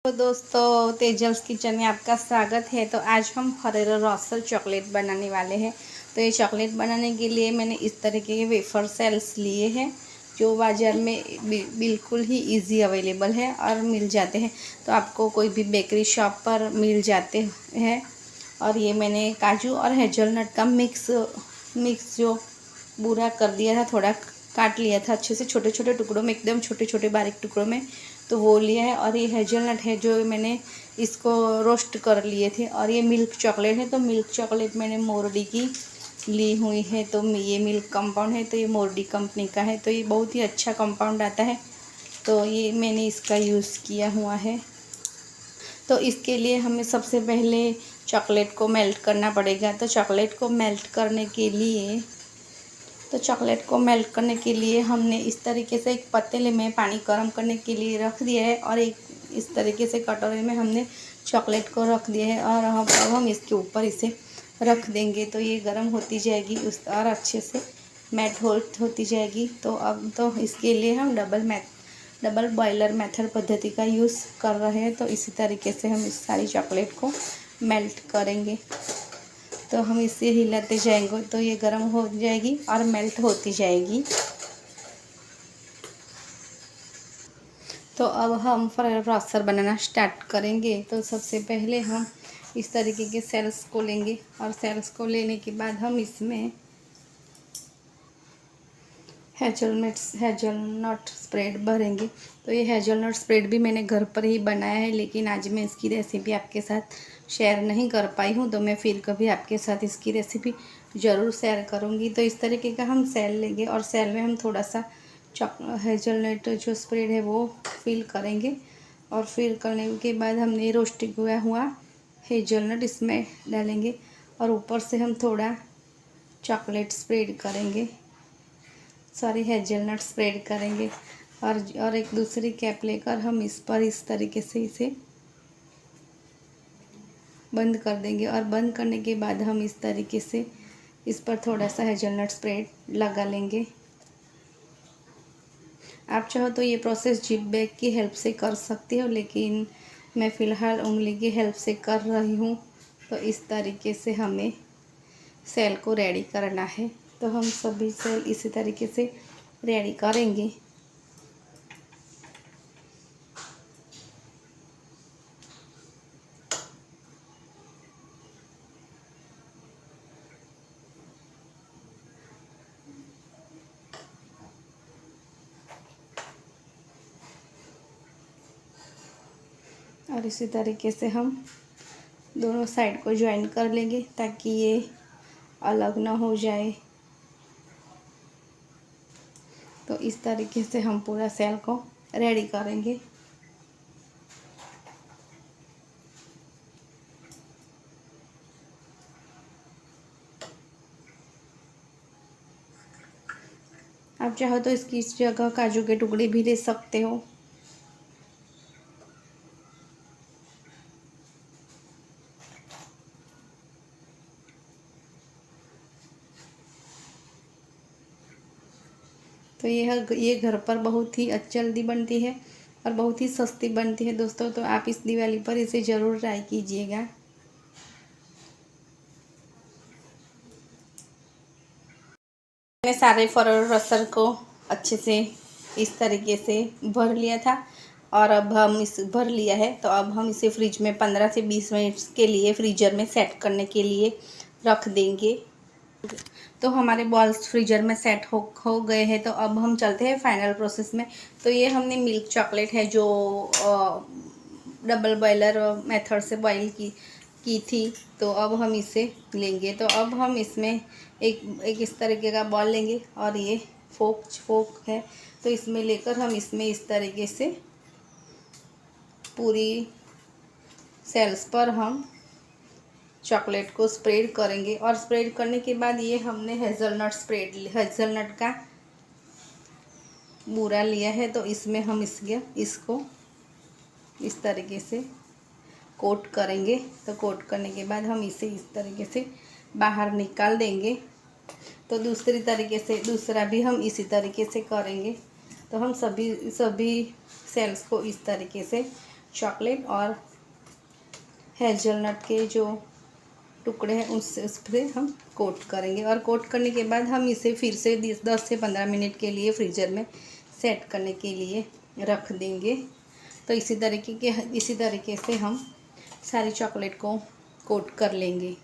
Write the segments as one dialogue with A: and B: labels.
A: तो दोस्तों, तेजल्स किचन में आपका स्वागत है। तो आज हम फरेरो रॉसल चॉकलेट बनाने वाले हैं। तो ये चॉकलेट बनाने के लिए मैंने इस तरीके के वेफर सेल्स लिए हैं जो बाज़ार में बिल्कुल ही इजी अवेलेबल है और मिल जाते हैं। तो आपको कोई भी बेकरी शॉप पर मिल जाते हैं। और ये मैंने काजू और हेज़लनट का मिक्स जो पूरा कर दिया था, थोड़ा काट लिया था अच्छे से छोटे छोटे टुकड़ों में, एकदम छोटे छोटे बारीक टुकड़ों में, तो वो लिया है। और ये हेज़लनट है जो मैंने इसको रोस्ट कर लिए थे। और ये मिल्क चॉकलेट है, तो मिल्क चॉकलेट मैंने मोरडी की ली हुई है। तो ये मिल्क कंपाउंड है, तो ये मोरडी कंपनी का है। तो ये बहुत ही अच्छा कंपाउंड आता है, तो ये मैंने इसका यूज़ किया हुआ है। तो इसके लिए हमें सबसे पहले चॉकलेट को मेल्ट करना पड़ेगा। तो चॉकलेट को मेल्ट करने के लिए हमने इस तरीके से एक पतीले में पानी गर्म करने के लिए रख दिया है और एक इस तरीके से कटोरे में हमने चॉकलेट को रख दिया है। और अब हम इसके ऊपर इसे रख देंगे। तो ये गर्म होती जाएगी और अच्छे से मेल्ट होती जाएगी। तो अब तो इसके लिए हम डबल बॉयलर मेथड पद्धति का यूज़ कर रहे हैं। तो इसी तरीके से हम इस सारी चॉकलेट को मेल्ट करेंगे। तो हम इसे हिलाते जाएंगे तो ये गर्म हो जाएगी और मेल्ट होती जाएगी। तो अब हम फरेरो रॉसल बनाना स्टार्ट करेंगे। तो सबसे पहले हम इस तरीके के सेल्स को लेंगे और सेल्स को लेने के बाद हम इसमें हेज़लनट स्प्रेड भरेंगे। तो ये हेज़लनट स्प्रेड भी मैंने घर पर ही बनाया है, लेकिन आज मैं इसकी रेसिपी आपके साथ शेयर नहीं कर पाई हूँ। तो मैं फिर कभी आपके साथ इसकी रेसिपी ज़रूर शेयर करूँगी। तो इस तरीके का हम सेल लेंगे और सेल में हम थोड़ा सा हेज़लनट जो स्प्रेड है वो फिल करेंगे। और फिल करने के बाद हमने रोस्ट किया हुआ हेज़लनट इसमें डालेंगे और ऊपर से हम थोड़ा चॉकलेट स्प्रेड करेंगे, सॉरी हेज़लनट स्प्रेड करेंगे। और एक दूसरी कैप लेकर हम इस पर इस तरीके से इसे बंद कर देंगे। और बंद करने के बाद हम इस तरीके से इस पर थोड़ा सा हेज़लनट स्प्रेड लगा लेंगे। आप चाहो तो ये प्रोसेस जिप बैग की हेल्प से कर सकते हो, लेकिन मैं फ़िलहाल उंगली की हेल्प से कर रही हूँ। तो इस तरीके से हमें सेल को रेडी करना है। तो हम सभी सेल इसी तरीके से रेडी करेंगे। और इसी तरीके से हम दोनों साइड को ज्वाइन कर लेंगे ताकि ये अलग ना हो जाए। तो इस तरीके से हम पूरा सेल को रेडी करेंगे। आप चाहो तो इसकी इस जगह काजू के टुकड़े भी ले सकते हो। तो ये घर पर बहुत ही जल्दी बनती है और बहुत ही सस्ती बनती है दोस्तों। तो आप इस दिवाली पर इसे ज़रूर ट्राई कीजिएगा। मैंने सारे फरेरो रॉसल को अच्छे से इस तरीके से भर लिया था और अब हम इस भर लिया है। तो अब हम इसे फ्रिज में 15 से 20 मिनट के लिए फ्रीजर में सेट करने के लिए रख देंगे। तो हमारे बॉल्स फ्रीजर में सेट हो गए हैं। तो अब हम चलते हैं फाइनल प्रोसेस में। तो ये हमने मिल्क चॉकलेट है जो डबल बॉयलर मेथड से बॉईल की थी। तो अब हम इसे लेंगे। तो अब हम इसमें एक इस तरीके का बॉल लेंगे और ये फोक है, तो इसमें लेकर हम इसमें इस तरीके से पूरी सेल्स पर हम चॉकलेट को स्प्रेड करेंगे। और स्प्रेड करने के बाद ये हमने हेज़लनट का बूरा लिया है, तो इसमें हम इसको इस तरीके से कोट करेंगे। तो कोट करने के बाद हम इसे इस तरीके से बाहर निकाल देंगे। तो दूसरा भी हम इसी तरीके से करेंगे। तो हम सभी सेल्स को इस तरीके से चॉकलेट और हेज़लनट के जो टुकड़े हैं उससे उस पर हम कोट करेंगे। और कोट करने के बाद हम इसे फिर से 10 से 15 मिनट के लिए फ्रीज़र में सेट करने के लिए रख देंगे। तो इसी तरीके से हम सारी चॉकलेट को कोट कर लेंगे।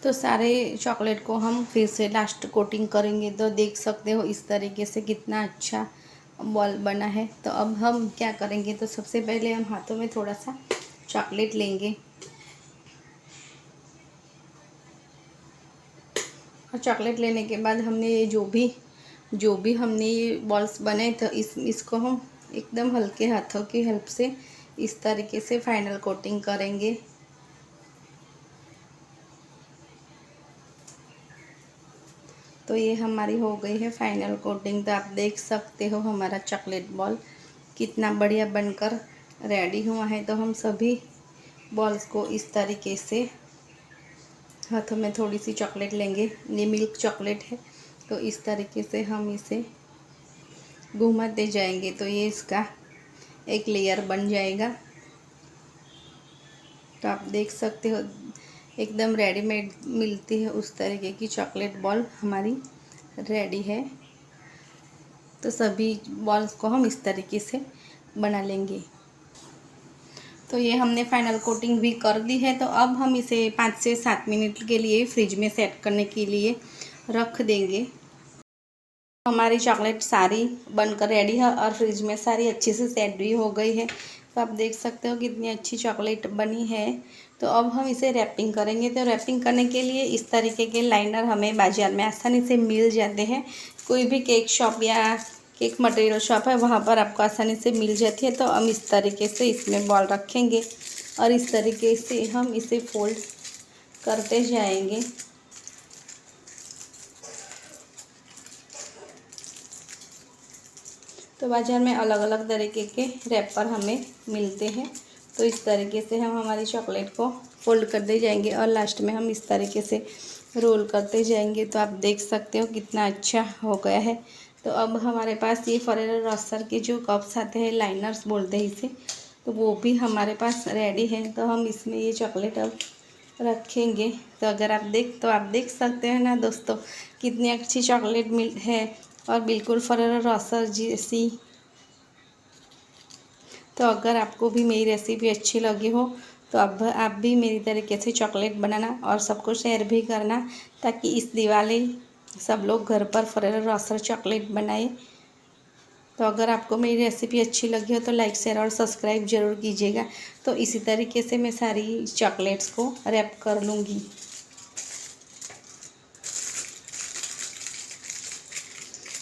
A: तो सारे चॉकलेट को हम फिर से लास्ट कोटिंग करेंगे। तो देख सकते हो इस तरीके से कितना अच्छा बॉल बना है। तो अब हम क्या करेंगे, तो सबसे पहले हम हाथों में थोड़ा सा चॉकलेट लेंगे और चॉकलेट लेने के बाद हमने ये जो भी हमने ये बॉल्स बनाए, तो इसको हम एकदम हल्के हाथों की हेल्प से इस तरीके से फाइनल कोटिंग करेंगे। तो ये हमारी हो गई है फाइनल कोटिंग। तो आप देख सकते हो हमारा चॉकलेट बॉल कितना बढ़िया बनकर रेडी हुआ है। तो हम सभी बॉल्स को इस तरीके से हाथों में थोड़ी सी चॉकलेट लेंगे, ये मिल्क चॉकलेट है, तो इस तरीके से हम इसे घुमाते जाएंगे। तो ये इसका एक लेयर बन जाएगा। तो आप देख सकते हो एकदम रेडीमेड मिलती है उस तरीके की चॉकलेट बॉल हमारी रेडी है। तो सभी बॉल्स को हम इस तरीके से बना लेंगे। तो ये हमने फाइनल कोटिंग भी कर दी है। तो अब हम इसे 5 से 7 मिनट के लिए फ्रिज में सेट करने के लिए रख देंगे। हमारी चॉकलेट सारी बनकर रेडी है और फ्रिज में सारी अच्छे से सेट भी हो गई है। तो आप देख सकते हो कितनी अच्छी चॉकलेट बनी है। तो अब हम इसे रैपिंग करेंगे। तो रैपिंग करने के लिए इस तरीके के लाइनर हमें बाज़ार में आसानी से मिल जाते हैं। कोई भी केक शॉप या केक मटेरियल शॉप है वहाँ पर आपको आसानी से मिल जाती है। तो हम इस तरीके से इसमें बॉल रखेंगे और इस तरीके से हम इसे फोल्ड करते जाएंगे। तो बाज़ार में अलग अलग तरीके के रैपर हमें मिलते हैं। तो इस तरीके से हम हमारी चॉकलेट को फोल्ड करते जाएंगे और लास्ट में हम इस तरीके से रोल करते जाएंगे। तो आप देख सकते हो कितना अच्छा हो गया है। तो अब हमारे पास ये फॉरेरो रोस्टर के जो कप्स आते हैं, लाइनर्स बोलते हैं इसे, तो वो भी हमारे पास रेडी है। तो हम इसमें ये चॉकलेट अब रखेंगे। तो आप देख सकते हैं ना दोस्तों, कितनी अच्छी चॉकलेट है और बिल्कुल फॉरेरो रोस्टर जैसी। तो अगर आपको भी मेरी रेसिपी अच्छी लगी हो तो अब आप भी मेरी तरीके से चॉकलेट बनाना और सबको शेयर भी करना, ताकि इस दिवाली सब लोग घर पर फॉरेरो रोस्टर चॉकलेट बनाए। तो अगर आपको मेरी रेसिपी अच्छी लगी हो तो लाइक शेयर और सब्सक्राइब ज़रूर कीजिएगा। तो इसी तरीके से मैं सारी चॉकलेट्स को रैप कर लूँगी।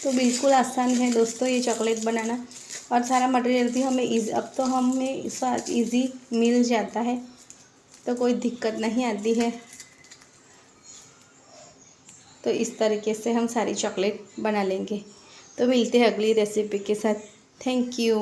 A: तो बिल्कुल आसान है दोस्तों ये चॉकलेट बनाना, और सारा मटेरियल भी अब तो हमें ईज़ी मिल जाता है, तो कोई दिक्कत नहीं आती है। तो इस तरीके से हम सारी चॉकलेट बना लेंगे। तो मिलते हैं अगली रेसिपी के साथ। Thank you.